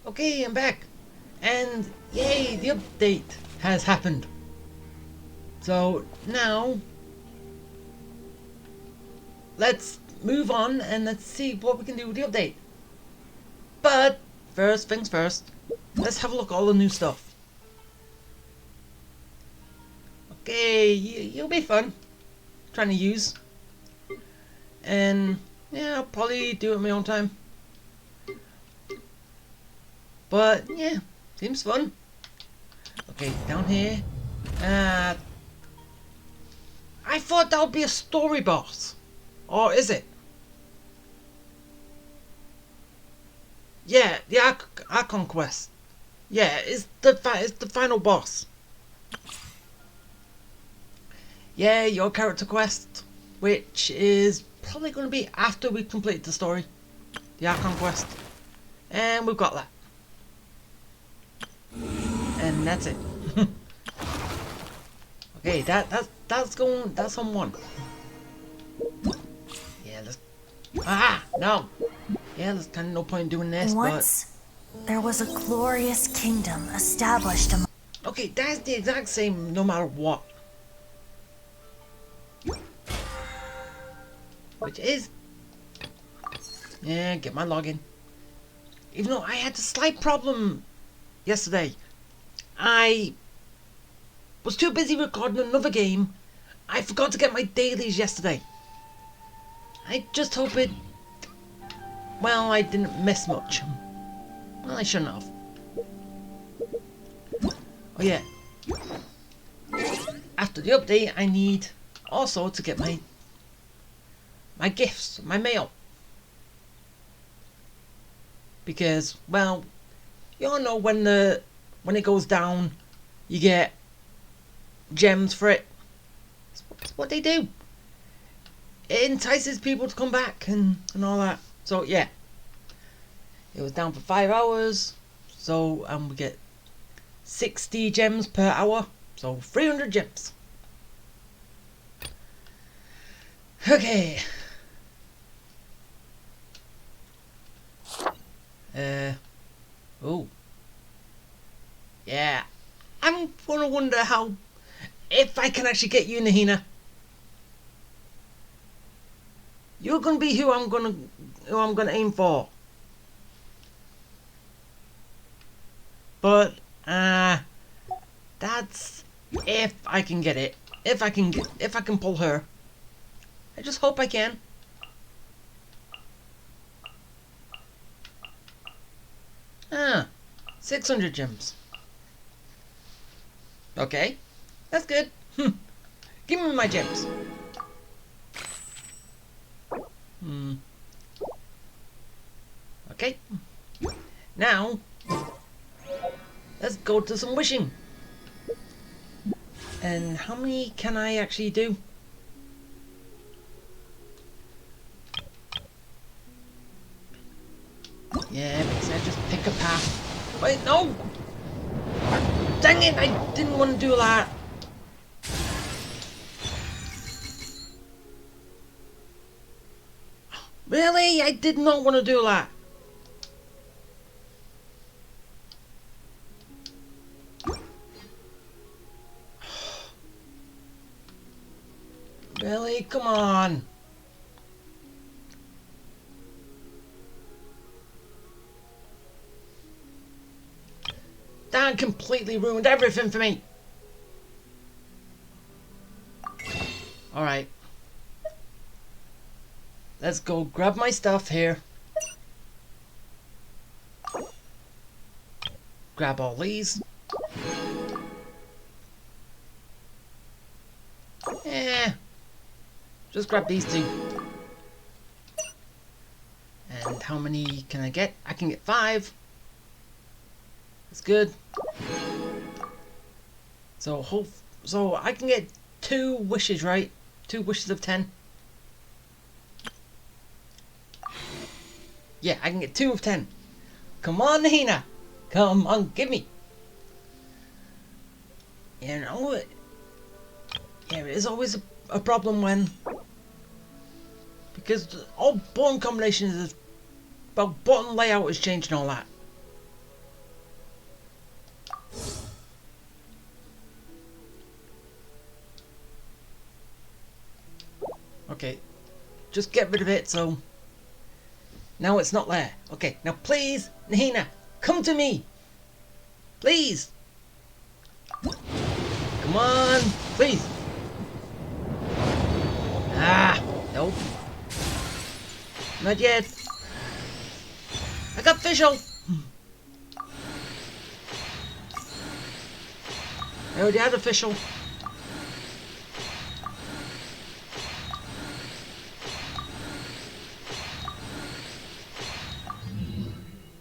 Okay, I'm back. And yay, the update has happened. So now let's move on and let's see what we can do with the update. But first things first, let's have a look at all the new stuff. Okay, you'll be fun trying to use. And yeah, I'll probably do it in my own time. But yeah, seems fun. Okay, down here. I thought that would be a story boss. Or is it? Yeah, the Archon quest. Yeah, it's the final boss. Yeah, your character quest, which is probably going to be after we complete the story. The Archon quest. And we've got that. And that's it. Okay, that's on one. Yeah, let's. No. Yeah, there's kind of no point in doing this. Once, there was a glorious kingdom established among. Okay, that's the exact same no matter what. Which is. Yeah, get my login. Even though I had a slight problem yesterday. I was too busy recording another game. I forgot to get my dailies yesterday. I just hope it. Well, I didn't miss much. Well, I shouldn't have. Oh yeah. After the update, I need also to get my gifts, my mail. Because, well, you all know when it goes down, you get gems for it. That's what they do. It entices people to come back and all that. So yeah, it was down for 5 hours. So we get 60 gems per hour. So 300 gems. Okay. Oh. Yeah. I'm gonna wonder if I can actually get you, Nahina. You're gonna be who I'm gonna aim for. But that's if I can get it. If I can pull her. I just hope I can. 600 gems. Okay, that's good. Give me my gems. Okay. Now, let's go to some wishing. And how many can I actually do? Yeah, because I just pick a path. Wait, no! Dang it, I didn't want to do that. Really? I did not want to do that. Really? Come on. That completely ruined everything for me. Alright. Let's go grab my stuff here. Grab all these. Just grab these two. And how many can I get? I can get 5. That's good. So I can get 2 wishes, right? 2 wishes of 10. Yeah, I can get 2 of 10. Come on, Nahina. Come on, give me. You know, yeah, it is always a problem when, because all button combinations is, well, button layout is changing all that. Okay, just get rid of it so now it's not there. Okay, now please, Nahina, come to me. Please. Come on, please. Ah, nope. Not yet. I got visual. I already had official.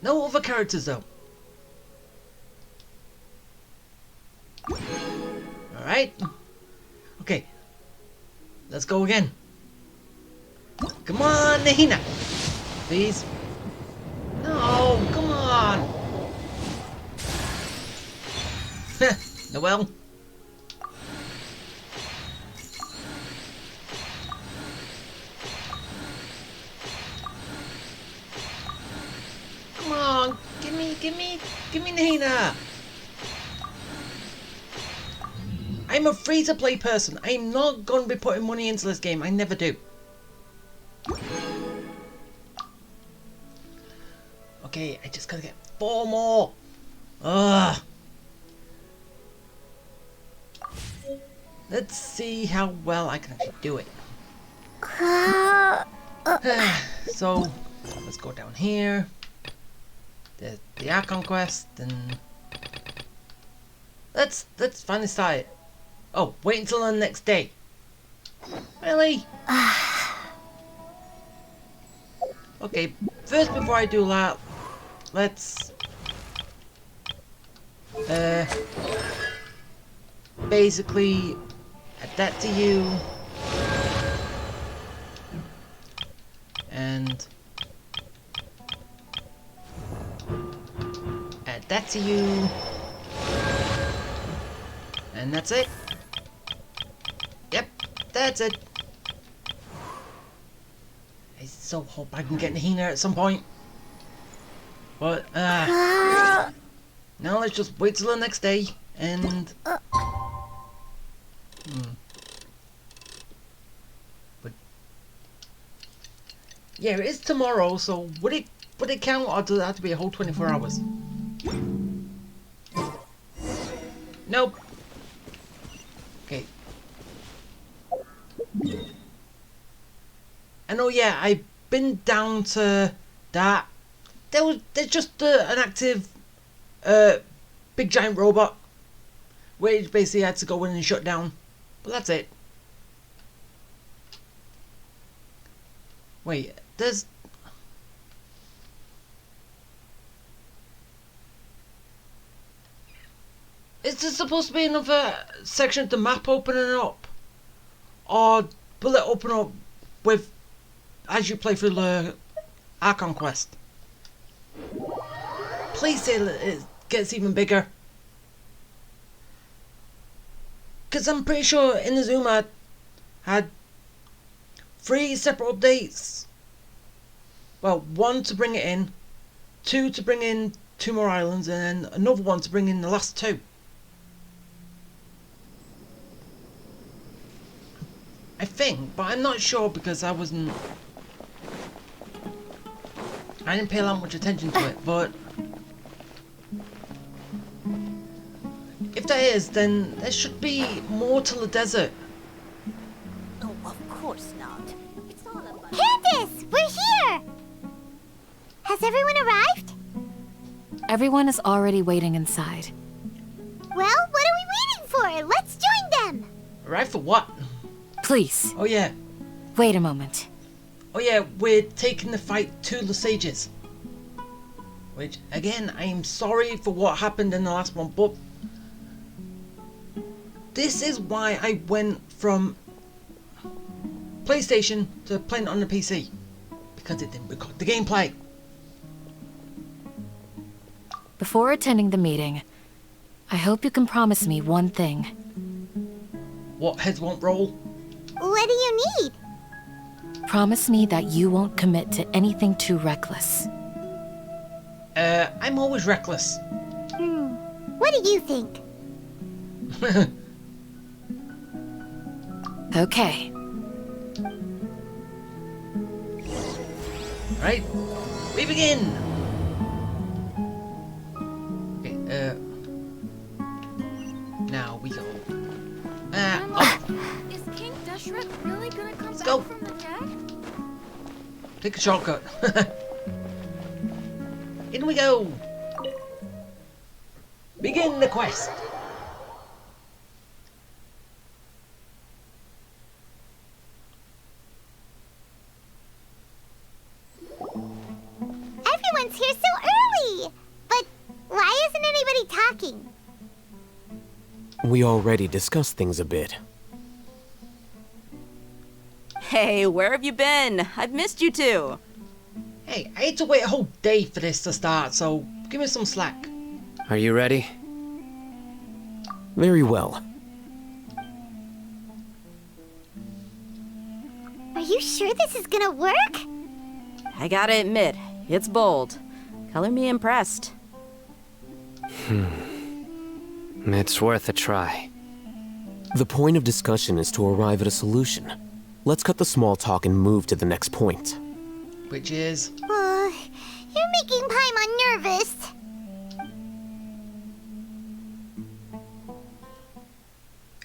No other characters though. Alright. Okay. Let's go again. Come on, Nahina. Please. No, come on. Noel. Come on, give me Nahina. I'm a free-to-play person. I'm not going to be putting money into this game. I never do. Okay, I just gotta get 4 more. Ugh. Let's see how well I can actually do it. So, let's go down here. The Archon quest, and let's finally start it. Oh, wait until the next day. Really? Okay, first before I do that, let's basically add that to you, and add that to you, and that's it. Yep, that's it. I so hope I can get Nahina at some point. But, now let's just wait till the next day, and... But... Yeah, it is tomorrow, so would it count, or does it have to be a whole 24 hours? Nope. Okay. And oh yeah, I've been down to that. There's just an active big giant robot, which basically had to go in and shut down. But that's it. Wait, there's... Is there supposed to be another section of the map opening up? Or will it open up with as you play through the Archon quest? Please say it gets even bigger. Because I'm pretty sure Inazuma had 3 separate updates. Well, 1 to bring it in, 2 to bring in 2 more islands, and then another 1 to bring in the last 2. I think, but I'm not sure because I didn't pay that much attention to it, but if there is, then there should be more to the desert. Oh, of course not. It's all about... Candace! We're here! Has everyone arrived? Everyone is already waiting inside. Well, what are we waiting for? Let's join them! Right, for what? Please, Oh yeah. wait a moment. Oh yeah, we're taking the fight to the sages. Which, again, I'm sorry for what happened in the last one, but this is why I went from PlayStation to playing it on the PC. Because it didn't record the gameplay. Before attending the meeting, I hope you can promise me one thing. What, heads won't roll? What do you need? Promise me that you won't commit to anything too reckless. I'm always reckless. What do you think? Okay. Right, we begin. Okay, now we go. Is King Deshret really gonna come Let's back go. from the dead? Take a shortcut. In we go. Begin the quest. Everyone's here so early! But why isn't anybody talking? We already discussed things a bit. Hey, where have you been? I've missed you two. Hey, I had to wait a whole day for this to start, so give me some slack. Are you ready? Very well. Are you sure this is gonna work? I gotta admit, it's bold. Color me impressed. It's worth a try. The point of discussion is to arrive at a solution. Let's cut the small talk and move to the next point. Which is... You're making Paimon nervous.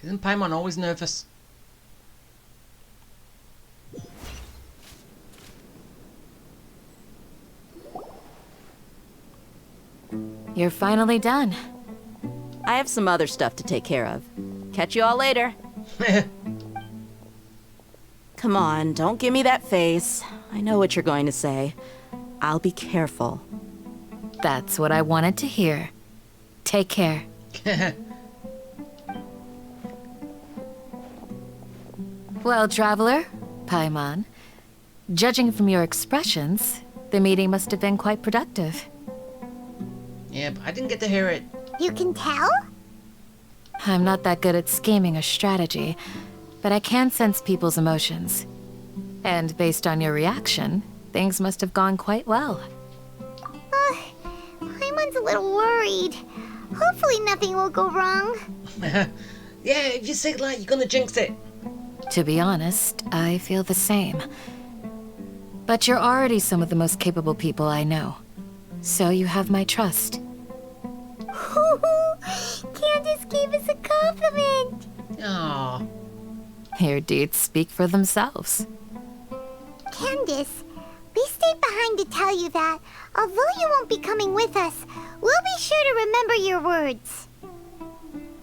Isn't Paimon always nervous? You're finally done. I have some other stuff to take care of. Catch you all later. Come on, don't give me that face. I know what you're going to say. I'll be careful. That's what I wanted to hear. Take care. Well, traveler, Paimon, judging from your expressions, the meeting must have been quite productive. Yeah, but I didn't get to hear it. You can tell? I'm not that good at scheming or strategy, but I can sense people's emotions. And based on your reaction, things must have gone quite well. Paimon's a little worried. Hopefully nothing will go wrong. Yeah, if you say it like you're gonna jinx it. To be honest, I feel the same. But you're already some of the most capable people I know. So you have my trust. Candace gave us a compliment. Aww. Your deeds speak for themselves. Candace, we stayed behind to tell you that, although you won't be coming with us, we'll be sure to remember your words.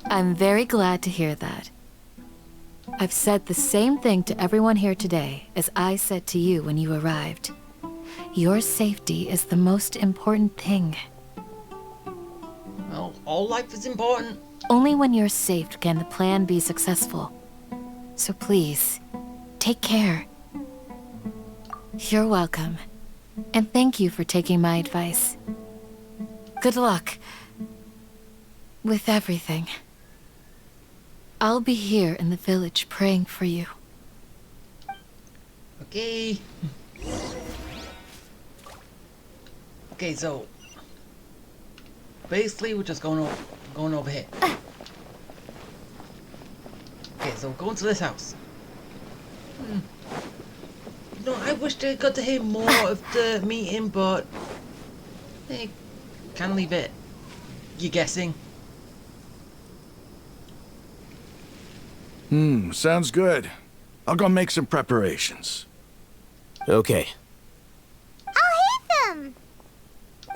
I'm very glad to hear that. I've said the same thing to everyone here today as I said to you when you arrived. Your safety is the most important thing. Well, all life is important. Only when you're safe can the plan be successful. So please, take care. You're welcome. And thank you for taking my advice. Good luck with everything. I'll be here in the village praying for you. Okay. Okay, so basically we're just going over here. Okay, so we're going to this house. You know, I wish I got to hear more of the meeting, but can't leave it. You guessing? Sounds good. I'll go make some preparations. Okay. I'll hit them.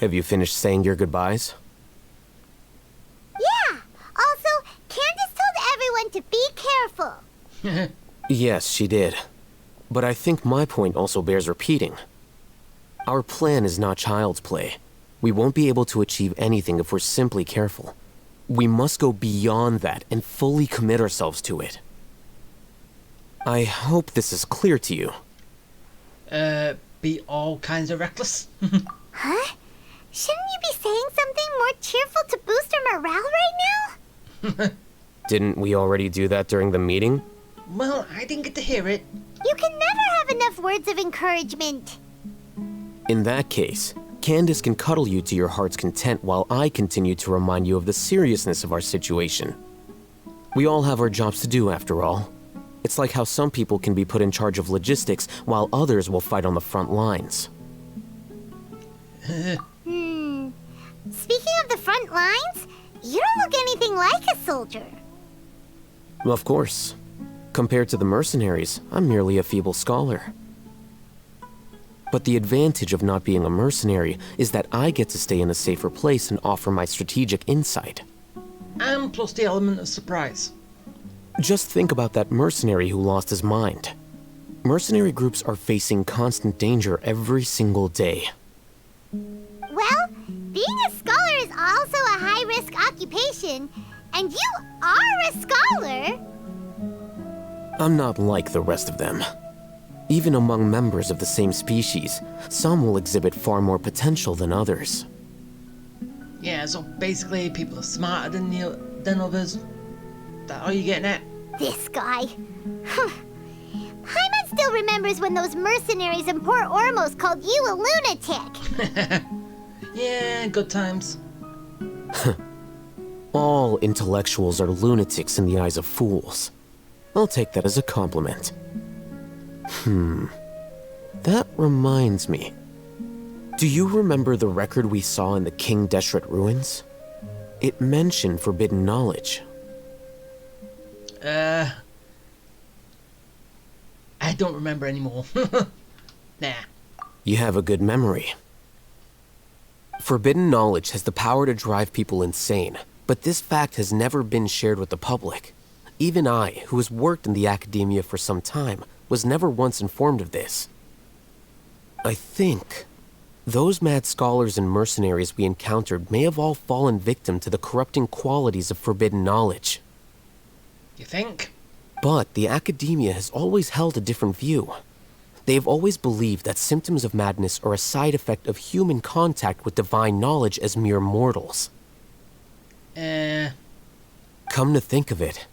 Have you finished saying your goodbyes? Yeah. Also, Candace told everyone to be careful. Yes, she did. But I think my point also bears repeating. Our plan is not child's play. We won't be able to achieve anything if we're simply careful. We must go beyond that and fully commit ourselves to it. I hope this is clear to you. Be all kinds of reckless. Huh? Shouldn't you be saying something more cheerful to boost our morale right now? Didn't we already do that during the meeting? Well, I didn't get to hear it. You can never have enough words of encouragement. In that case, Candace can cuddle you to your heart's content while I continue to remind you of the seriousness of our situation. We all have our jobs to do, after all. It's like how some people can be put in charge of logistics while others will fight on the front lines. Speaking of the front lines, you don't look anything like a soldier. Of course. Compared to the mercenaries, I'm merely a feeble scholar. But the advantage of not being a mercenary is that I get to stay in a safer place and offer my strategic insight. And plus the element of surprise. Just think about that mercenary who lost his mind. Mercenary groups are facing constant danger every single day. Well, being a scholar is also a high-risk occupation, and you are a scholar. I'm not like the rest of them. Even among members of the same species, some will exhibit far more potential than others. Yeah, so basically people are smarter than others. That all you getting at? This guy. Paimon still remembers when those mercenaries in Port Ormos called you a lunatic. Yeah, good times. All intellectuals are lunatics in the eyes of fools. I'll take that as a compliment. That reminds me. Do you remember the record we saw in the King Deshret ruins? It mentioned forbidden knowledge. I don't remember anymore. Nah. You have a good memory. Forbidden knowledge has the power to drive people insane, but this fact has never been shared with the public. Even I, who has worked in the academia for some time, was never once informed of this. I think those mad scholars and mercenaries we encountered may have all fallen victim to the corrupting qualities of forbidden knowledge. You think? But the academia has always held a different view. They have always believed that symptoms of madness are a side effect of human contact with divine knowledge as mere mortals. Come to think of it,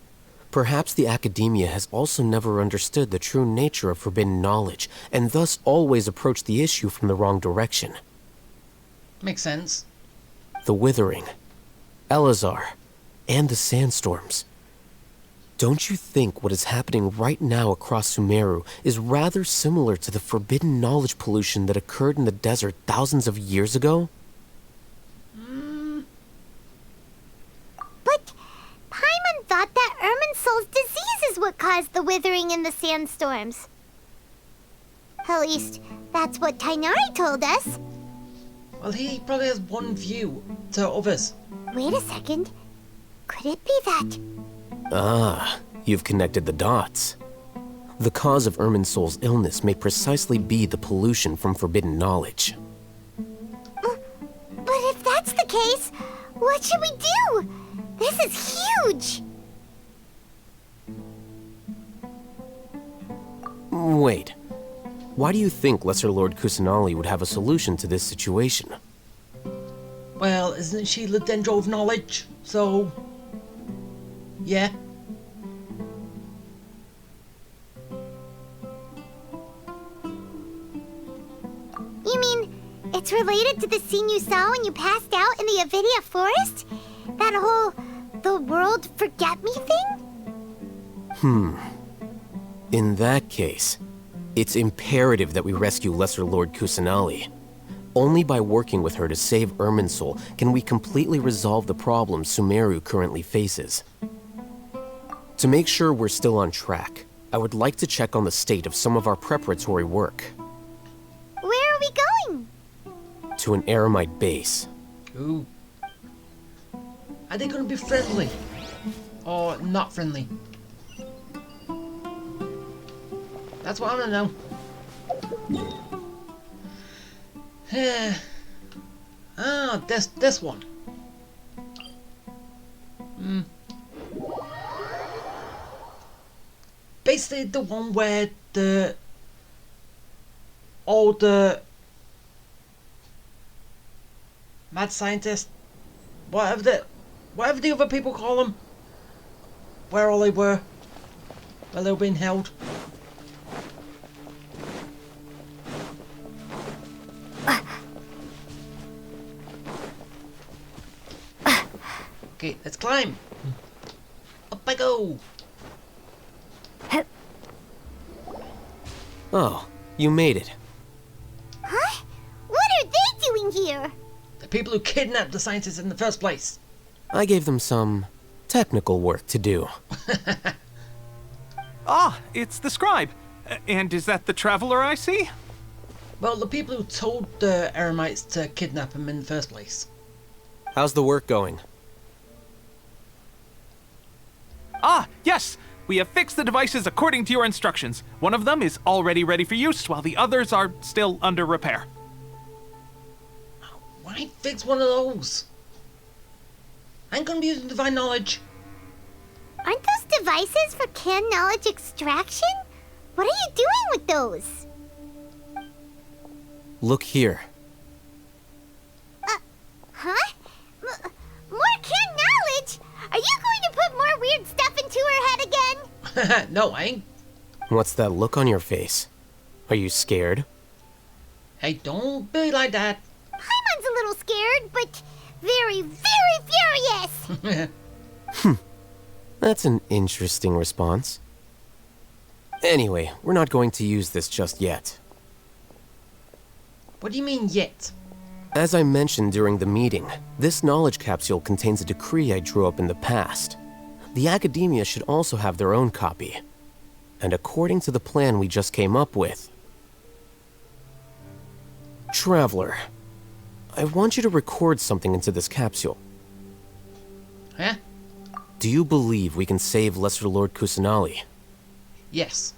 perhaps the academia has also never understood the true nature of forbidden knowledge, and thus always approached the issue from the wrong direction. Makes sense. The Withering, Elazar, and the Sandstorms. Don't you think what is happening right now across Sumeru is rather similar to the forbidden knowledge pollution that occurred in the desert thousands of years ago? But Paimon thought that Irminsul's disease is what caused the withering and the sandstorms. At least, that's what Tainari told us. Well, he probably has one view to others. Wait a second. Could it be that? Ah, you've connected the dots. The cause of Irminsul's illness may precisely be the pollution from forbidden knowledge. But if that's the case, what should we do? This is huge! Wait. Why do you think Lesser Lord Kusanali would have a solution to this situation? Well, isn't she the Dendro of knowledge? So... yeah. You mean, it's related to the scene you saw when you passed out in the Avidia forest? That whole, the world forget me thing? In that case, it's imperative that we rescue Lesser Lord Kusanali. Only by working with her to save Irminsul can we completely resolve the problems Sumeru currently faces. To make sure we're still on track, I would like to check on the state of some of our preparatory work. Where are we going? To an Eremite base. Ooh. Are they gonna be friendly? Or not friendly? That's what I wanna know. Ah, this one. Basically the one where all the mad scientists, whatever the other people call them, where all they were being held. Okay, let's climb. Up I go. Oh, you made it. Huh? What are they doing here? people who kidnapped the scientists in the first place. I gave them some technical work to do. Ah, it's the scribe. And is that the traveler I see? Well, the people who told the Eremites to kidnap him in the first place. How's the work going? Ah, yes! We have fixed the devices according to your instructions. One of them is already ready for use, while the others are still under repair. Why fix one of those? I ain't gonna be using divine knowledge. Aren't those devices for canned knowledge extraction? What are you doing with those? Look here. Huh? More canned knowledge? Are you going to put more weird stuff into her head again? No, I ain't. What's that look on your face? Are you scared? Hey, don't be like that. Paimon's a little scared, but very, very furious. That's an interesting response. Anyway, we're not going to use this just yet. What do you mean, yet? As I mentioned during the meeting, this knowledge capsule contains a decree I drew up in the past. The academia should also have their own copy. And according to the plan we just came up with... Traveler, I want you to record something into this capsule. Huh? Do you believe we can save Lesser Lord Kusanali? Yes.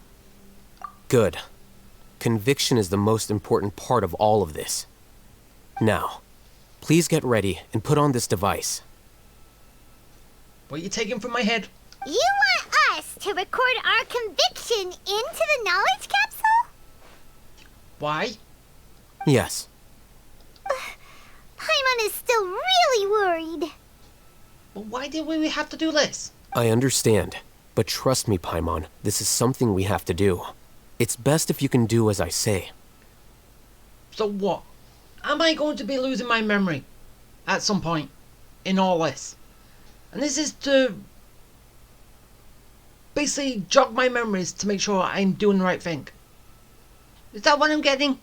Good. Conviction is the most important part of all of this. Now, please get ready and put on this device. What are you taking from my head? You want us to record our conviction into the knowledge capsule? Why? Yes. Paimon is still really worried. But why did we have to do this? I understand, but trust me, Paimon, this is something we have to do. It's best if you can do as I say. So what? Am I going to be losing my memory at some point in all this? And this is to basically jog my memories to make sure I'm doing the right thing. Is that what I'm getting?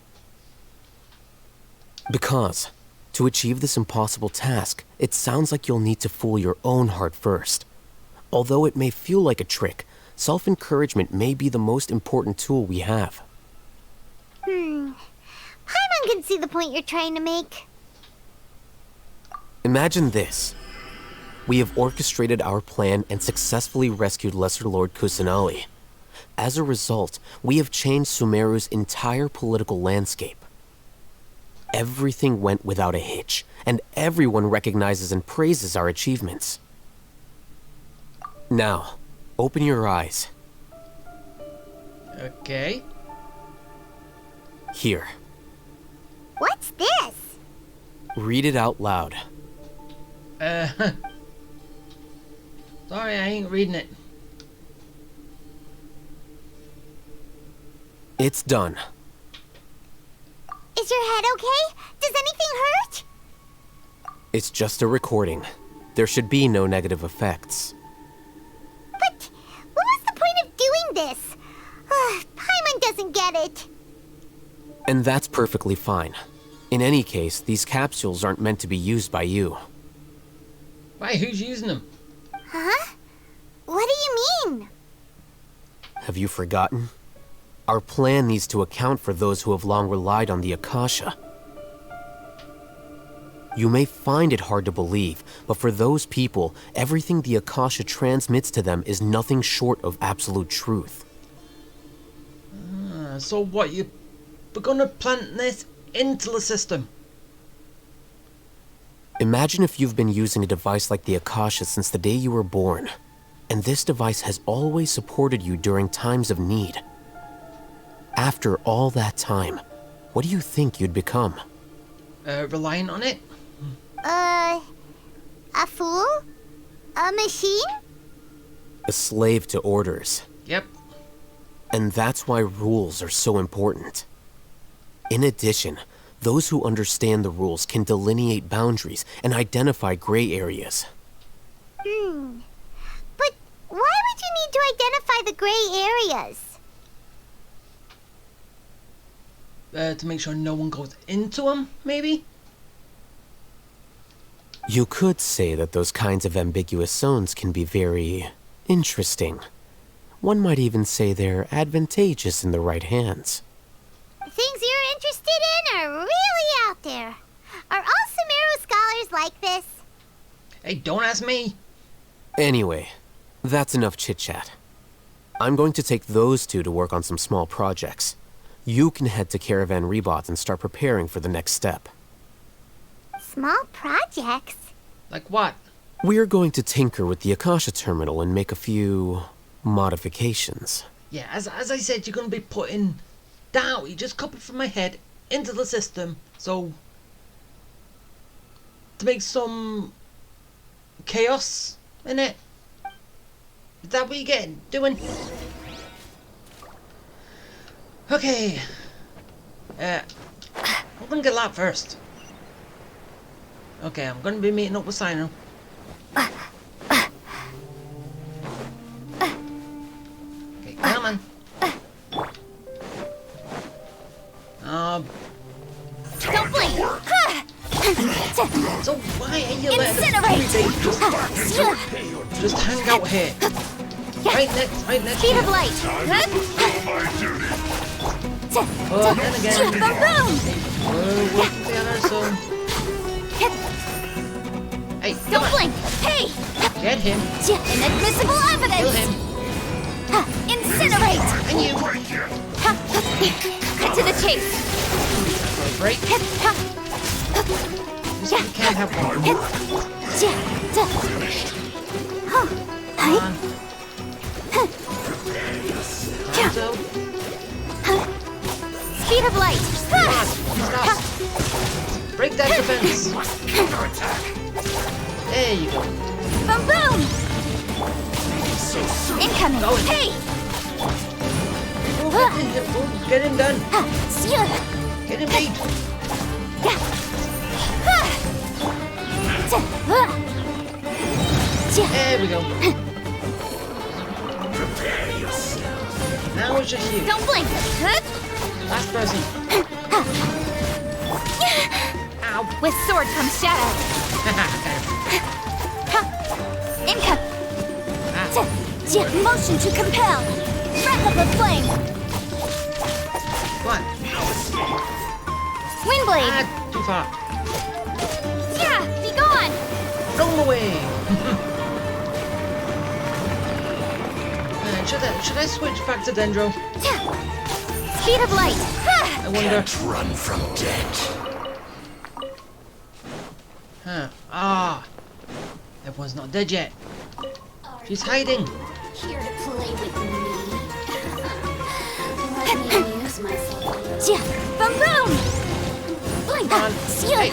Because, to achieve this impossible task, it sounds like you'll need to fool your own heart first. Although it may feel like a trick, self-encouragement may be the most important tool we have. Paimon can see the point you're trying to make. Imagine this. We have orchestrated our plan and successfully rescued Lesser Lord Kusanali. As a result, we have changed Sumeru's entire political landscape. Everything went without a hitch, and everyone recognizes and praises our achievements. Now, open your eyes. Okay. Here, What's this? read it out loud. Sorry, I ain't reading it. It's done. Is your head okay? Does anything hurt? It's just a recording. There should be no negative effects. But what was the point of doing this? Paimon doesn't get it. And that's perfectly fine. In any case, these capsules aren't meant to be used by you. Why, who's using them? Huh? What do you mean? Have you forgotten? Our plan needs to account for those who have long relied on the Akasha. You may find it hard to believe, but for those people, everything the Akasha transmits to them is nothing short of absolute truth. So what, we're gonna plant this into the system? Imagine if you've been using a device like the Akasha since the day you were born, and this device has always supported you during times of need. After all that time, what do you think you'd become? Reliant on it? A fool? A machine? A slave to orders. Yep. And that's why rules are so important. In addition, those who understand the rules can delineate boundaries and identify gray areas. But why would you need to identify the gray areas? To make sure no one goes into them, maybe? You could say that those kinds of ambiguous zones can be very interesting. One might even say they're advantageous in the right hands. The things you're interested in are really out there. Are all Sumeru scholars like this? Hey, don't ask me. Anyway, that's enough chit-chat. I'm going to take those two to work on some small projects. You can head to Caravan Rebot and start preparing for the next step. Small projects? Like what? We're going to tinker with the Akasha terminal and make a few modifications. Yeah, as I said, you're going to be putting that you just copied from my head into the system, so to make some chaos in it. Is that what you're doing? Okay. I'm gonna get that first. Okay, I'm gonna be meeting up with Sino. Okay, come on. Don't blink! So why are you letting Incinerate! just hang out here? Right next Speed to of you. light! But then again, Boom! we're working together, so... Hey, come Don't on. blink! Hey! Get him. Inadmissible Kill evidence! him. Incinerate! And you. Cut to the chase! For a break. You can't have one. Come on. So, Speed of light! stop. Break that defense. There you go. Boom boom! Incoming! Going. Hey! Get him done. Seal! Get him beat. There we go. Now it's just you. Don't blink! Last person. Ow. With sword comes shadow. Income. Motion to compel. Breath of the flame. Come on. Windblade. Ah, too far. Yeah, be gone. Roll away. Should I switch back to Dendro? Speed of light. I wonder. Run from death. Huh. Ah. Everyone's not dead yet. She's hiding. Here to play with me. Let me amuse myself. Boom boom. Blink. Come on. Seal. Hey.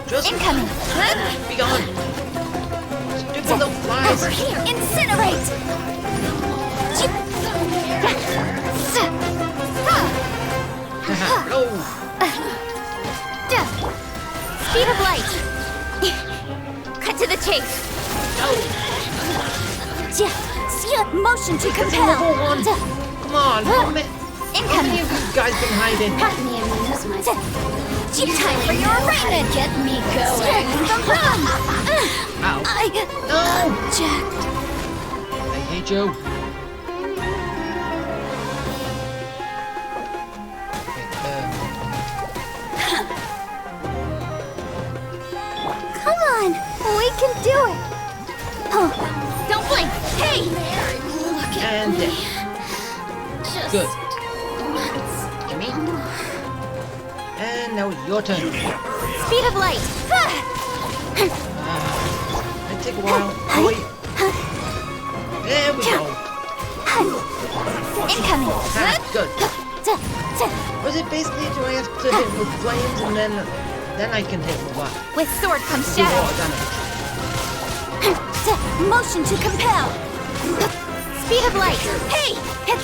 Just Incoming. be gone. Stupid little flies. Over here. Incinerate. Go. Speed of light. Cut to the chase. Seal. Motion to compel. Level 1. Come on. How many Incoming. of you guys been hiding? Let me amuse myself. Time for your arraignment. Get me going. Ow. I No. object. I hate you. Come on, we can do it. Oh, don't blink. Hey. Look at And me. dead. Just Good. once. Gimme. And now your turn. Speed of light. It take a while. Oh wait. There we go. Incoming. Ah, good. Was it basically do I have to hit with flames and then I can hit with what? With sword comes Do shadow. more damage. Motion to compel. Speed of light. Hey. Okay,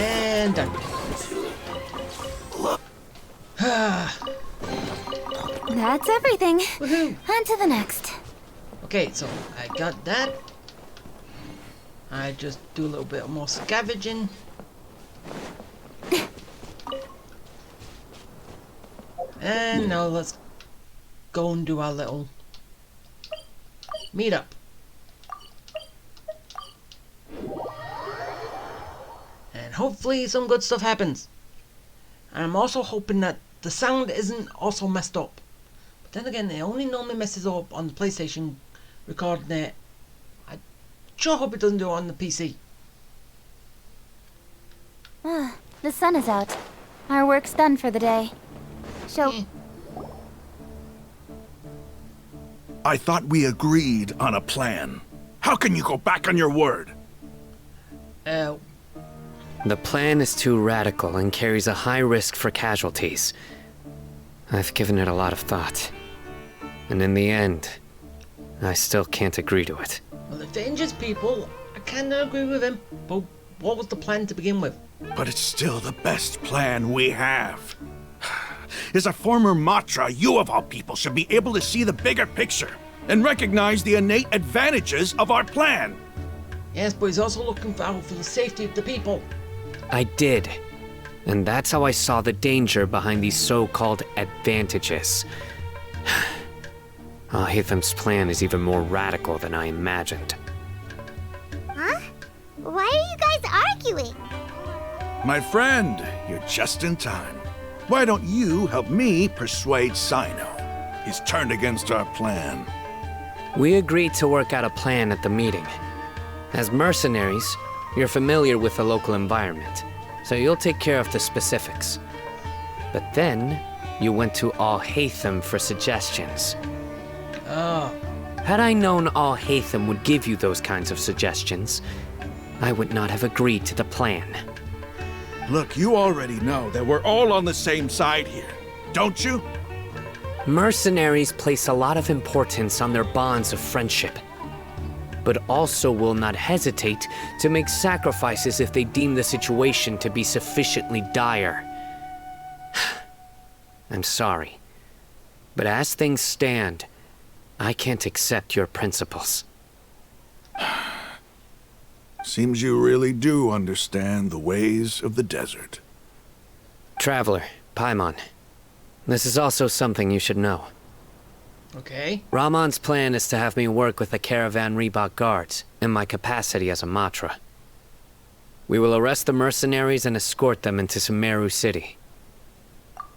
and done. That's everything. Woohoo! On to the next. Okay, so I got that. I just do a little bit more scavenging. And now let's go and do our little meetup. And hopefully some good stuff happens. And I'm also hoping that the sound isn't also messed up. But then again, it only normally messes up on the PlayStation recording it. I sure hope it doesn't do it on the PC. The sun is out. Our work's done for the day. I thought we agreed on a plan. How can you go back on your word? The plan is too radical and carries a high risk for casualties. I've given it a lot of thought. And in the end, I still can't agree to it. Well, if it injures people, I kinda agree with him. But what was the plan to begin with? But it's still the best plan we have. As a former Matra, you of all people should be able to see the bigger picture and recognize the innate advantages of our plan. Yes, but he's also looking out for the safety of the people. I did. And that's how I saw the danger behind these so-called advantages. Hatham's plan is even more radical than I imagined. Huh? Why are you guys arguing? My friend, you're just in time. Why don't you help me persuade Sino? He's turned against our plan. We agreed to work out a plan at the meeting. As mercenaries, you're familiar with the local environment, so you'll take care of the specifics. But then, you went to Al-Hatham for suggestions. Oh. Had I known Al-Hatham would give you those kinds of suggestions, I would not have agreed to the plan. Look, you already know that we're all on the same side here, don't you? Mercenaries place a lot of importance on their bonds of friendship, but also will not hesitate to make sacrifices if they deem the situation to be sufficiently dire. I'm sorry, but as things stand, I can't accept your principles. Seems you really do understand the ways of the desert. Traveler, Paimon, this is also something you should know. Okay. Ramon's plan is to have me work with the Caravan Reebok guards in my capacity as a Matra. We will arrest the mercenaries and escort them into Sumeru City.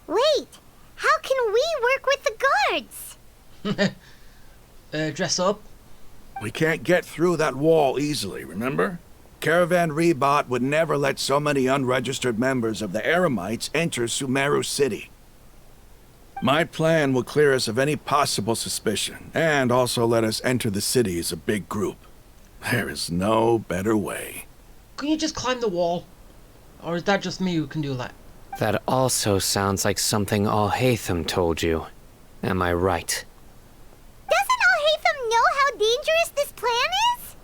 Wait, how can we work with the guards? Dress up. We can't get through that wall easily, remember? Caravan Rebot would never let so many unregistered members of the Eremites enter Sumeru City. My plan will clear us of any possible suspicion, and also let us enter the city as a big group. There is no better way. Can you just climb the wall? Or is that just me who can do that? That also sounds like something Al-Hatham told you. Am I right? Doesn't Al-Hatham know how dangerous this plan is?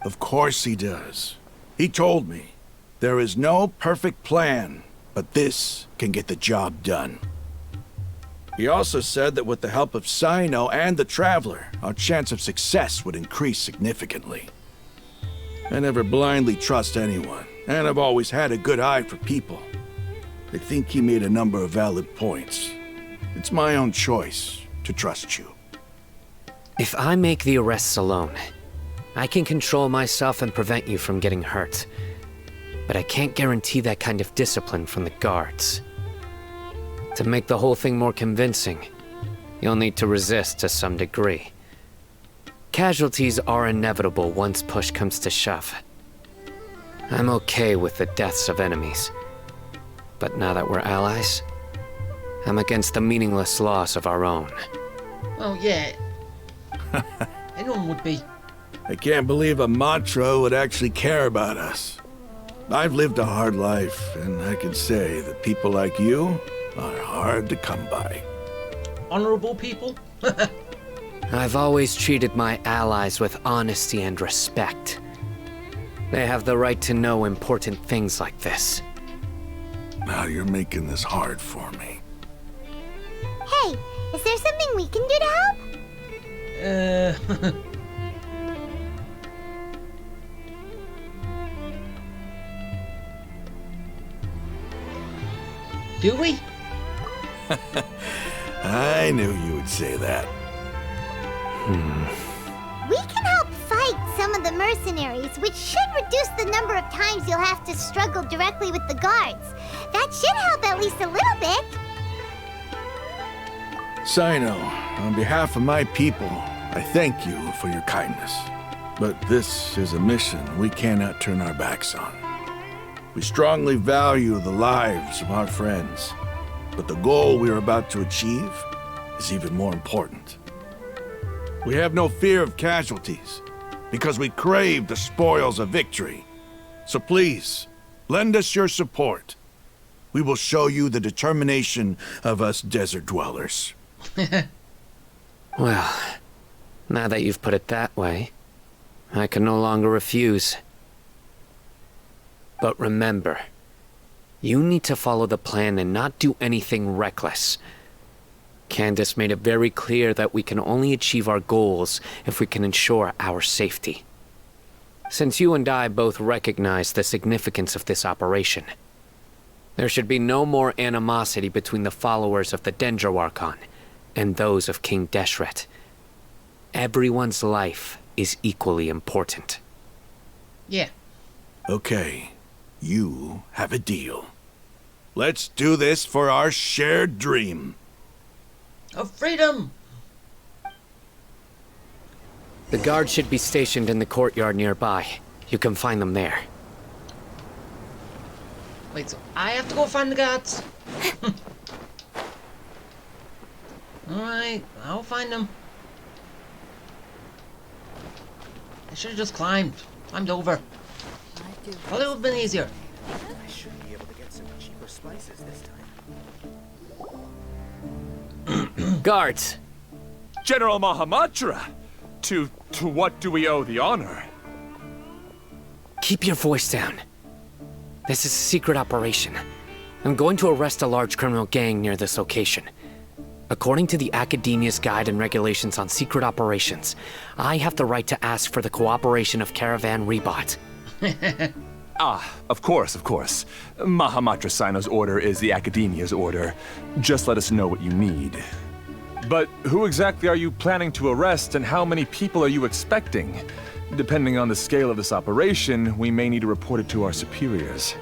Of course he does. He told me, there is no perfect plan, but this can get the job done. He also said that with the help of Sino and the Traveler, our chance of success would increase significantly. I never blindly trust anyone, and I've always had a good eye for people. I think he made a number of valid points. It's my own choice to trust you. If I make the arrests alone, I can control myself and prevent you from getting hurt. But I can't guarantee that kind of discipline from the guards. To make the whole thing more convincing, you'll need to resist to some degree. Casualties are inevitable once push comes to shove. I'm okay with the deaths of enemies. But now that we're allies, I'm against the meaningless loss of our own. Oh, yeah. Anyone would be. I can't believe a Matra would actually care about us. I've lived a hard life, and I can say that people like you are hard to come by. Honorable people? I've always treated my allies with honesty and respect. They have the right to know important things like this. Now you're making this hard for me. Hey, is there something we can do to help? Do we? I knew you would say that. We can help fight some of the mercenaries, which should reduce the number of times you'll have to struggle directly with the guards. That should help at least a little bit. Sino, on behalf of my people, I thank you for your kindness. But this is a mission we cannot turn our backs on. We strongly value the lives of our friends, but the goal we are about to achieve is even more important. We have no fear of casualties, because we crave the spoils of victory. So please, lend us your support. We will show you the determination of us desert dwellers. Well, now that you've put it that way, I can no longer refuse. But remember, you need to follow the plan and not do anything reckless. Candace made it very clear that we can only achieve our goals if we can ensure our safety. Since you and I both recognize the significance of this operation, there should be no more animosity between the followers of the Dendroarchon and those of King Deshret. Everyone's life is equally important. Yeah. Okay, you have a deal. Let's do this for our shared dream. Of freedom! The guards should be stationed in the courtyard nearby. You can find them there. Wait, so I have to go find the guards? Alright, I'll find them. I should have just climbed over. Well, it would have been easier. I should be able to get some cheaper spices this time. Guards! General Mahamatra! To what do we owe the honor? Keep your voice down. This is a secret operation. I'm going to arrest a large criminal gang near this location. According to the Academia's Guide and Regulations on Secret Operations, I have the right to ask for the cooperation of Caravan Rebot. Of course. Mahamatra Sino's order is the Academia's order. Just let us know what you need. But who exactly are you planning to arrest, and how many people are you expecting? Depending on the scale of this operation, we may need to report it to our superiors.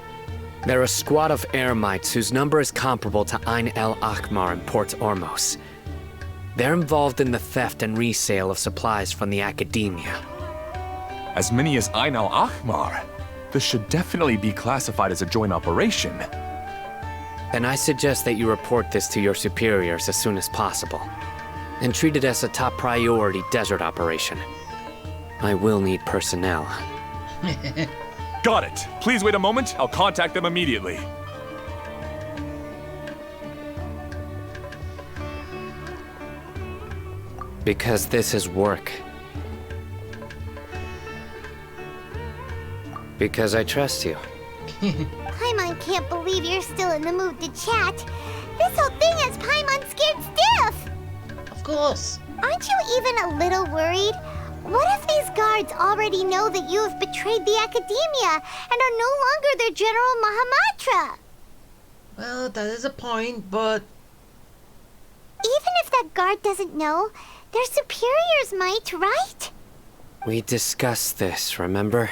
They're a squad of Eremites whose number is comparable to Ain el Akhmar in Port Ormos. They're involved in the theft and resale of supplies from the Academia. As many as Ain el Akhmar? This should definitely be classified as a joint operation. Then I suggest that you report this to your superiors as soon as possible, and treat it as a top priority desert operation. I will need personnel. Got it. Please wait a moment. I'll contact them immediately. Because this is work. Because I trust you. Paimon can't believe you're still in the mood to chat. This whole thing has Paimon scared stiff! Of course. Aren't you even a little worried? What if these guards already know that you have betrayed the Academia and are no longer their General Mahamatra? Well, that is a point, but... Even if that guard doesn't know, their superiors might, right? We discussed this, remember?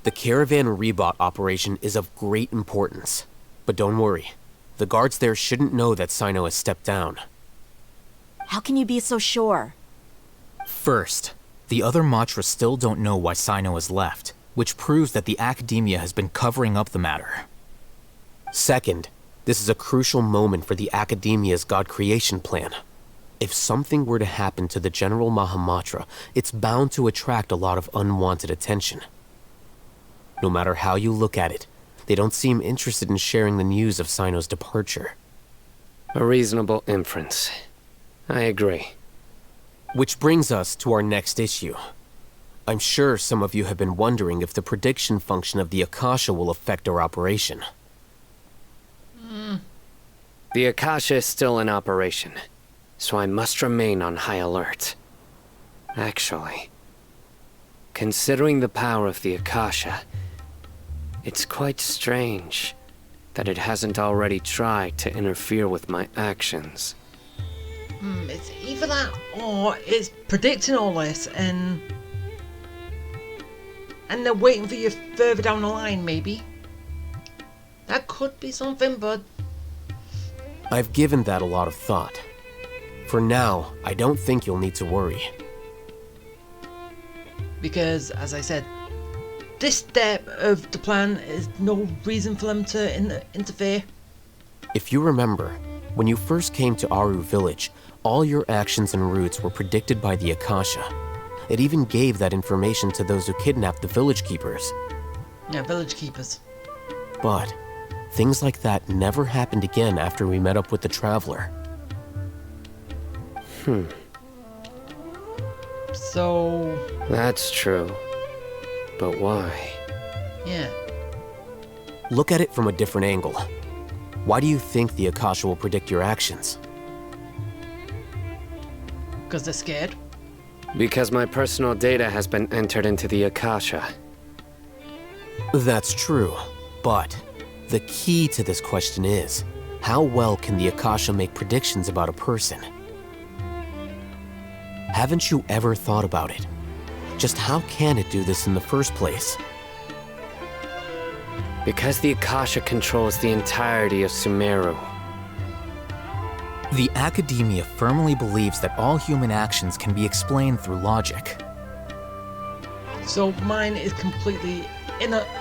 The Caravan Rebot operation is of great importance. But don't worry. The guards there shouldn't know that Sino has stepped down. How can you be so sure? First, the other Matra still don't know why Sino has left, which proves that the Academia has been covering up the matter. Second, this is a crucial moment for the Academia's God creation plan. If something were to happen to the General Mahamatra, it's bound to attract a lot of unwanted attention. No matter how you look at it, they don't seem interested in sharing the news of Sino's departure. A reasonable inference. I agree. Which brings us to our next issue. I'm sure some of you have been wondering if the prediction function of the Akasha will affect our operation. The Akasha is still in operation, so I must remain on high alert. Actually, considering the power of the Akasha, it's quite strange that it hasn't already tried to interfere with my actions. It's either that or it's predicting all this and they're waiting for you further down the line, maybe. That could be something, but I've given that a lot of thought. For now, I don't think you'll need to worry. because, as I said, this step of the plan is no reason for them to interfere. If you remember, when you first came to Aru village, all your actions and routes were predicted by the Akasha. It even gave that information to those who kidnapped the village keepers. Yeah, village keepers. But things like that never happened again after we met up with the Traveler. So... That's true. But why? Yeah. Look at it from a different angle. Why do you think the Akasha will predict your actions? Because they're scared? Because my personal data has been entered into the Akasha. That's true, but the key to this question is, how well can the Akasha make predictions about a person? Haven't you ever thought about it? Just how can it do this in the first place? Because the Akasha controls the entirety of Sumeru. The Academia firmly believes that all human actions can be explained through logic. So mine is completely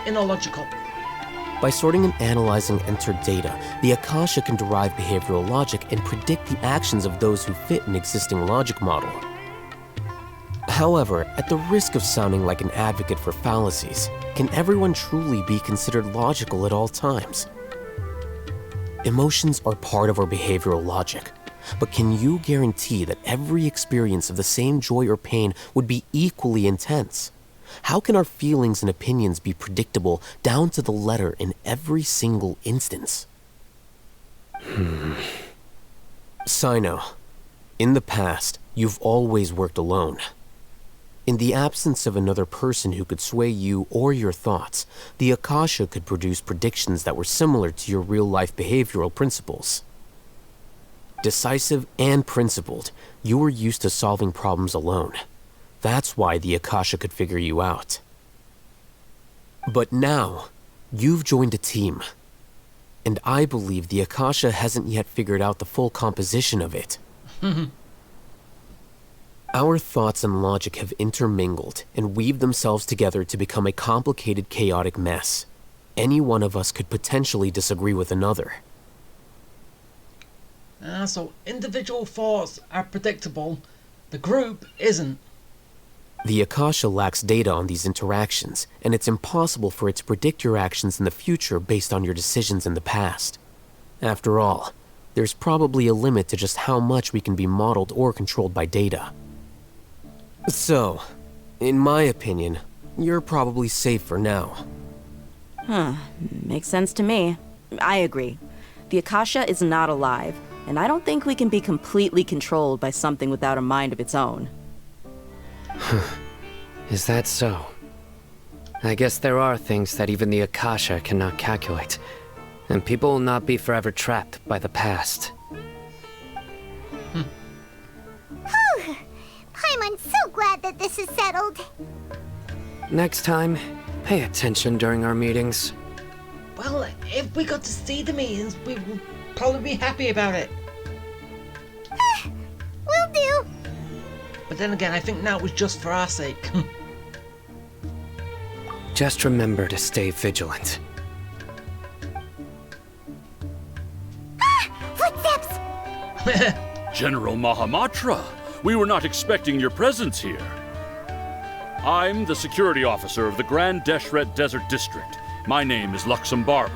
illogical. By sorting and analyzing entered data, the Akasha can derive behavioral logic and predict the actions of those who fit an existing logic model. However, at the risk of sounding like an advocate for fallacies, can everyone truly be considered logical at all times? Emotions are part of our behavioral logic, but can you guarantee that every experience of the same joy or pain would be equally intense? How can our feelings and opinions be predictable down to the letter in every single instance? Sino, in the past, you've always worked alone. In the absence of another person who could sway you or your thoughts, the Akasha could produce predictions that were similar to your real-life behavioral principles. Decisive and principled, you were used to solving problems alone. That's why the Akasha could figure you out. But now, you've joined a team. And I believe the Akasha hasn't yet figured out the full composition of it. Our thoughts and logic have intermingled and weaved themselves together to become a complicated, chaotic mess. Any one of us could potentially disagree with another. So individual thoughts are predictable, the group isn't. The Akasha lacks data on these interactions, and it's impossible for it to predict your actions in the future based on your decisions in the past. After all, there's probably a limit to just how much we can be modeled or controlled by data. So, in my opinion, you're probably safe for now. Makes sense to me. I agree. The Akasha is not alive, and I don't think we can be completely controlled by something without a mind of its own. Is that so? I guess there are things that even the Akasha cannot calculate, and people will not be forever trapped by the past. I'm so glad that this is settled. Next time, pay attention during our meetings. Well, if we got to see the meetings, we would probably be happy about it. Will do. But then again, I think that was just for our sake. Just remember to stay vigilant. Footsteps! General Mahamatra, we were not expecting your presence here. I'm the security officer of the Grand Deshret Desert District. My name is Luxembarbo.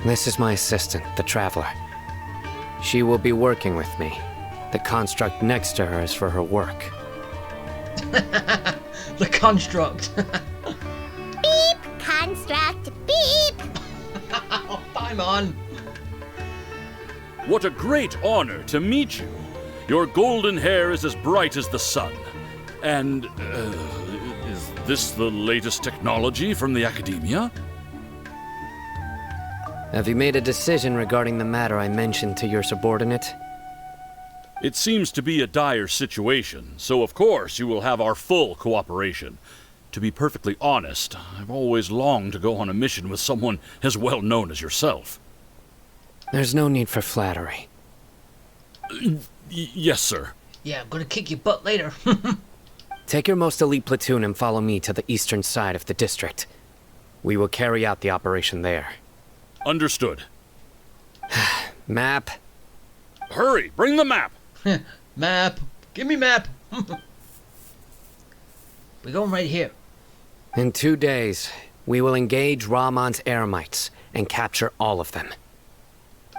This is my assistant, the Traveler. She will be working with me. The construct next to her is for her work. The construct. Beep! Construct! Beep! I'm on. What a great honor to meet you. Your golden hair is as bright as the sun. And, is this the latest technology from the Academia? Have you made a decision regarding the matter I mentioned to your subordinate? It seems to be a dire situation, so of course you will have our full cooperation. To be perfectly honest, I've always longed to go on a mission with someone as well known as yourself. There's no need for flattery. Yes, sir. Yeah, I'm gonna kick your butt later. Take your most elite platoon and follow me to the eastern side of the district. We will carry out the operation there. Understood. Map. Hurry, bring the map! Map. Give me map. We're going right here. In 2 days, we will engage Rahman's Eremites and capture all of them.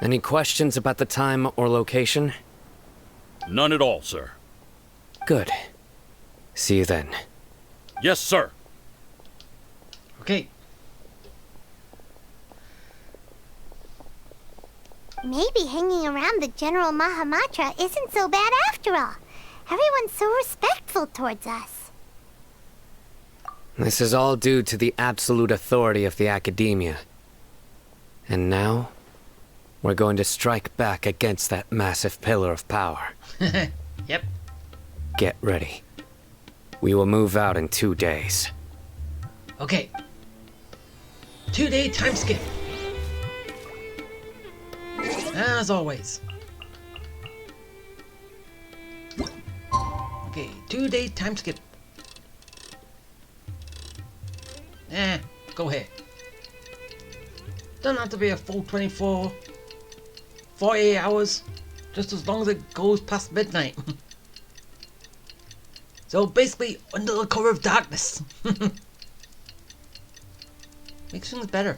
Any questions about the time or location? None at all, sir. Good. See you then. Yes, sir. Okay. Maybe hanging around the General Mahamatra isn't so bad after all. Everyone's so respectful towards us. This is all due to the absolute authority of the Academia. And now, we're going to strike back against that massive pillar of power. Yep. Get ready. We will move out in 2 days. Okay. 2-day time skip. As always. Okay, 2-day time skip. Go ahead. Doesn't have to be a full 24, 48 hours. Just as long as it goes past midnight. So basically, under the cover of darkness. Makes things better.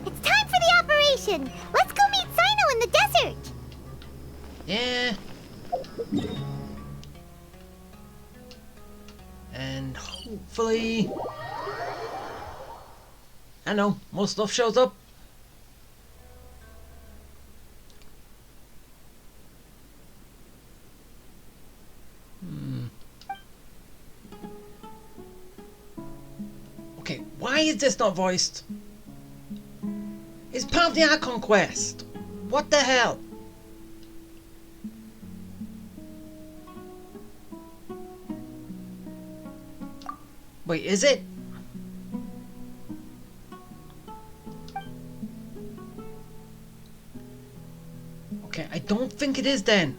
It's time for the operation! Let's go meet Sino in the desert! Yeah. And hopefully... I know, more stuff shows up. Okay, why is this not voiced? It's part of the Archon quest. What the hell? Wait, is it? Okay, I don't think it is then.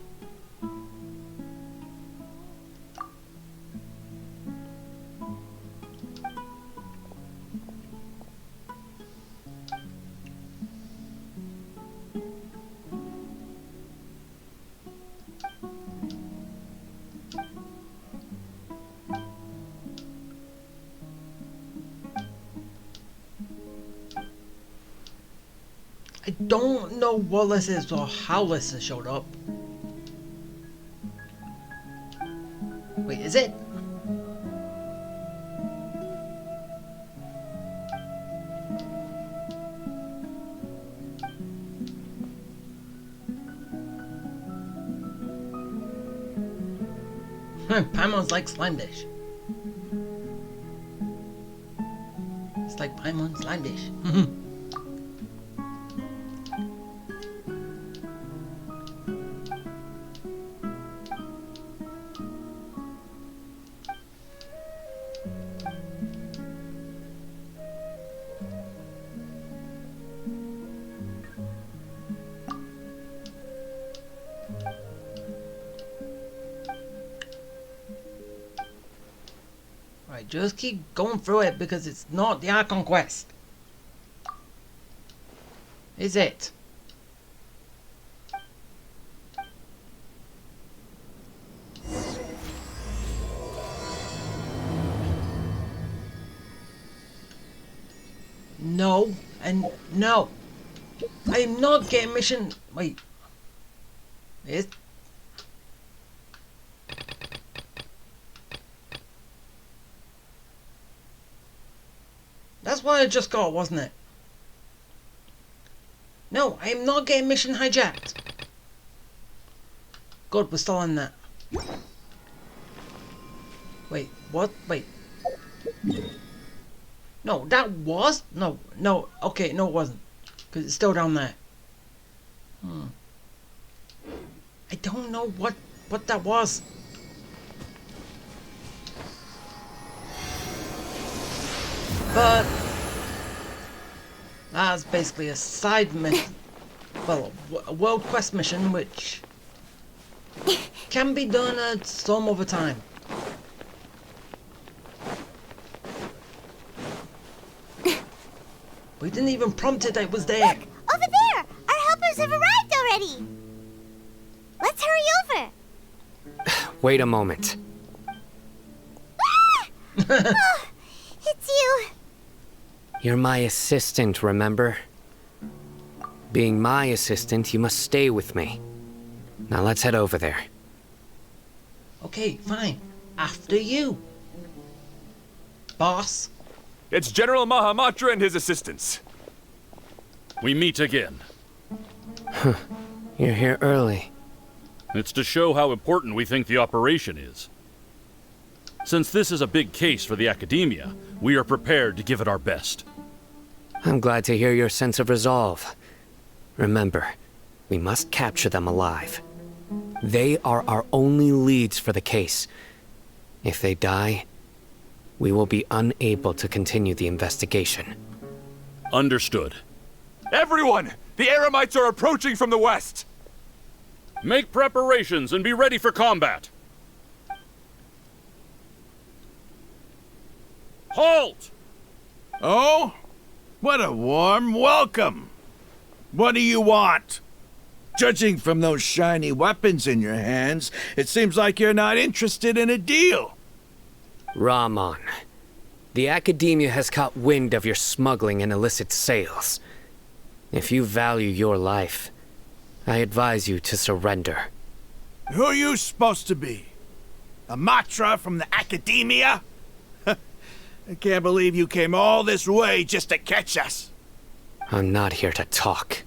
I don't know what this is or how this has showed up. Wait, is it? Paimon's like slime dish. It's like Paimon's slime dish. Right, just keep going through it because it's not the Archon quest. Is it? No, and no. I'm not getting mission. Wait. Is. That's what I just got, wasn't it? No, I am not getting mission hijacked. Good, we're still in that. Wait, what? Wait. No, that was? No, okay, no it wasn't. Because it's still down there. I don't know what that was. But that's basically a side mission. Well, a world quest mission which can be done at some other time. We didn't even prompt it that it was there. Look! Over there! Our helpers have arrived already! Let's hurry over! Wait a moment. Ah! Oh, it's you! You're my assistant, remember? Being my assistant, you must stay with me. Now let's head over there. Okay, fine. After you. Boss. It's General Mahamatra and his assistants. We meet again. You're here early. It's to show how important we think the operation is. Since this is a big case for the Academia, we are prepared to give it our best. I'm glad to hear your sense of resolve. Remember, we must capture them alive. They are our only leads for the case. If they die, we will be unable to continue the investigation. Understood. Everyone! The Eremites are approaching from the west! Make preparations and be ready for combat! Halt! Oh? What a warm welcome! What do you want? Judging from those shiny weapons in your hands, it seems like you're not interested in a deal. Rahman, the Academia has caught wind of your smuggling and illicit sales. If you value your life, I advise you to surrender. Who are you supposed to be? A Matra from the Academia? I can't believe you came all this way just to catch us. I'm not here to talk.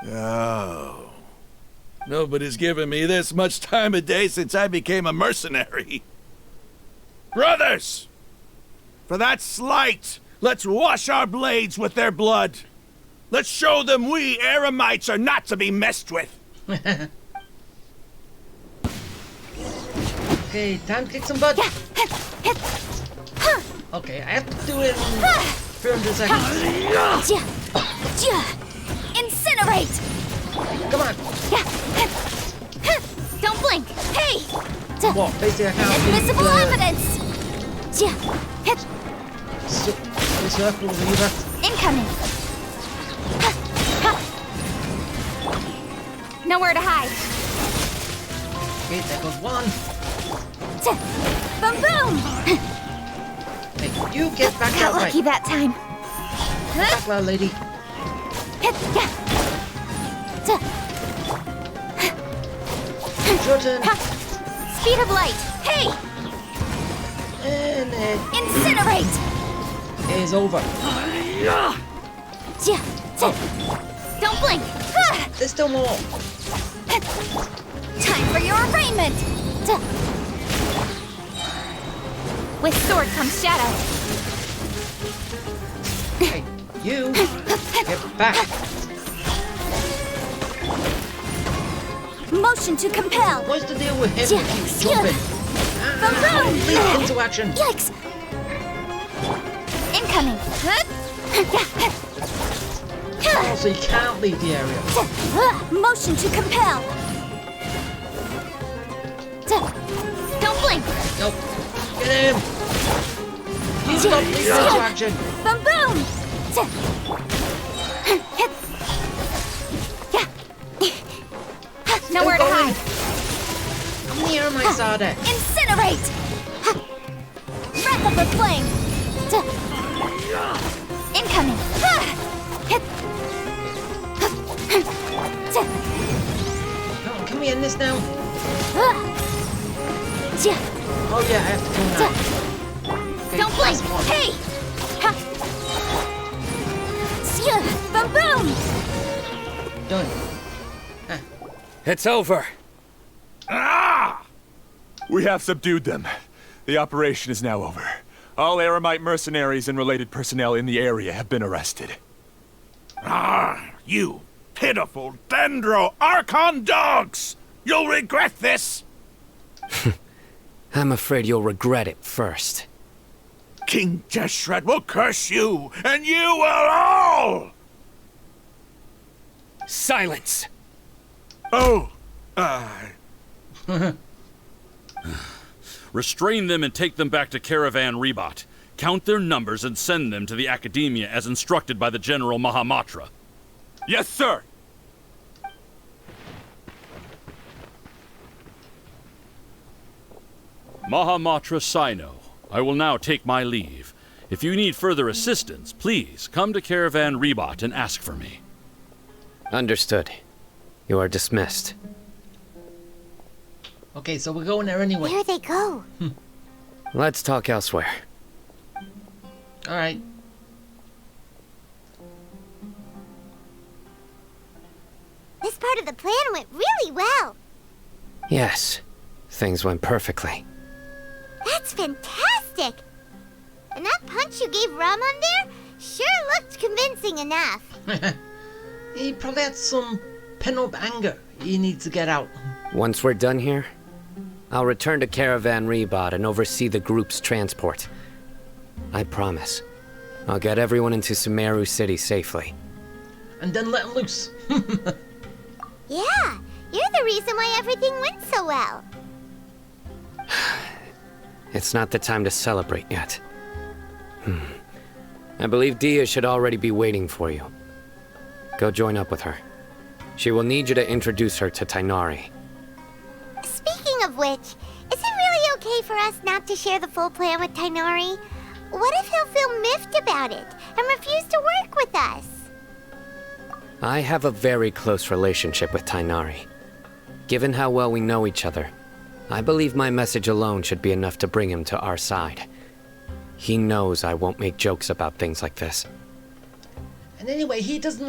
Oh. Nobody's given me this much time of day since I became a mercenary. Brothers! For that slight, let's wash our blades with their blood. Let's show them we Eremites are not to be messed with. Okay, time to kick some butt. Okay, I have to do it in 300 seconds. Incinerate! Come on. Don't blink! Hey! What? Basically, I can't Admissible evidence! the circle lever. Incoming! Nowhere to hide. Okay, there goes one. Boom boom! Hey, you get back Got that way. lucky that time. Back there, lady. Your turn. Speed of light. Hey! And it Incinerate! is over. Don't blink. There's still more. Time for your arraignment. With sword comes shadow. Hey, you get back. Motion to compel. What's the deal with him? He keeps jumping. Leap into action. Yikes! Incoming. Oh, so you can't leave the area. Motion to compel. Don't blink. Nope. Get him. You stop leaping into action. Boom boom. Nowhere to hide. I'm near my Sada. Incinerate! Breath of the flame! Incoming! Oh, can we end this now? Oh yeah, I have to kill that. Okay, Don't blink! last one. Hey! Boom boom! Done. It's over. Ah! We have subdued them. The operation is now over. All Aramite mercenaries and related personnel in the area have been arrested. Ah, you pitiful Dendro Archon dogs! You'll regret this! I'm afraid you'll regret it first. King Jeshred will curse you, and you will all! Silence! Oh, Restrain them and take them back to Caravan Rebot. Count their numbers and send them to the Academia as instructed by the General Mahamatra. Yes, sir! Mahamatra Sino, I will now take my leave. If you need further assistance, please come to Caravan Rebot and ask for me. Understood. You are dismissed. Okay, so we're going there anyway. Where they go? Let's talk elsewhere. Alright. This part of the plan went really well. Yes, things went perfectly. That's fantastic! And that punch you gave Ram on there sure looked convincing enough. He probably had some pent-up anger he needs to get out. Once we're done here, I'll return to Caravan Rebot and oversee the group's transport. I promise. I'll get everyone into Sumeru City safely. And then let him loose. Yeah, you're the reason why everything went so well. It's not the time to celebrate yet. I believe Dia should already be waiting for you. Go join up with her. She will need you to introduce her to Tainari. Speaking of which, is it really okay for us not to share the full plan with Tainari? What if he'll feel miffed about it and refuse to work with us? I have a very close relationship with Tainari. Given how well we know each other, I believe my message alone should be enough to bring him to our side. He knows I won't make jokes about things like this. And anyway, he doesn't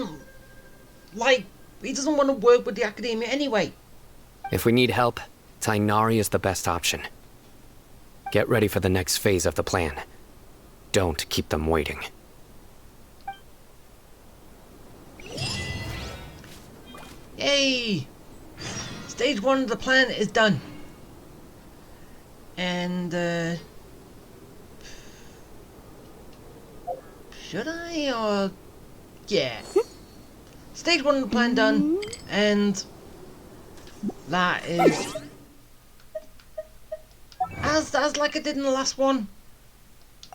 want to work with the Academia anyway. If we need help, Tainari is the best option. Get ready for the next phase of the plan. Don't keep them waiting. Yay! Stage 1 of the plan is done. And, should I, or... Yeah. Stage 1 of the plan done, and... That is... As like I did in the last one.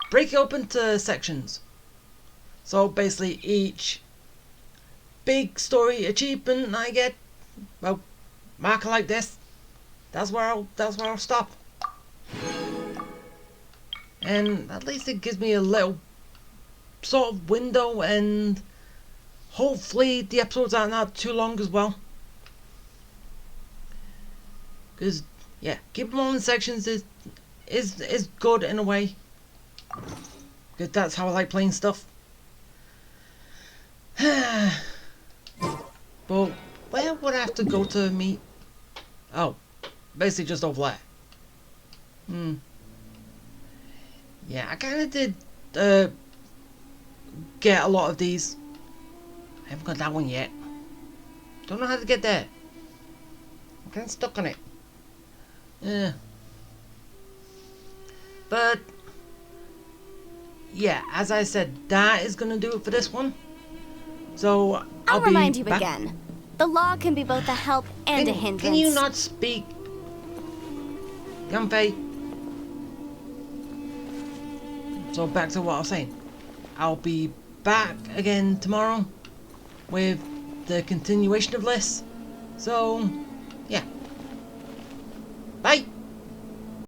Break it up into sections. So basically each big story achievement I get, well, marker like this. That's where I'll stop. And at least it gives me a little sort of window, and hopefully the episodes aren't that too long as well. Because yeah, keep them all in sections is good in a way. Because that's how I like playing stuff. But where would I have to go to meet? Oh, basically just over there. Yeah, I kind of did get a lot of these. I haven't got that one yet. Don't know how to get there. I'm kind of stuck on it. Yeah. But yeah, as I said, that is gonna do it for this one. So I'll be remind you back. again. The law can be both a help and a hindrance. Can you not speak? Yunfei. So back to what I was saying. I'll be back again tomorrow with the continuation of this. So yeah. Bye.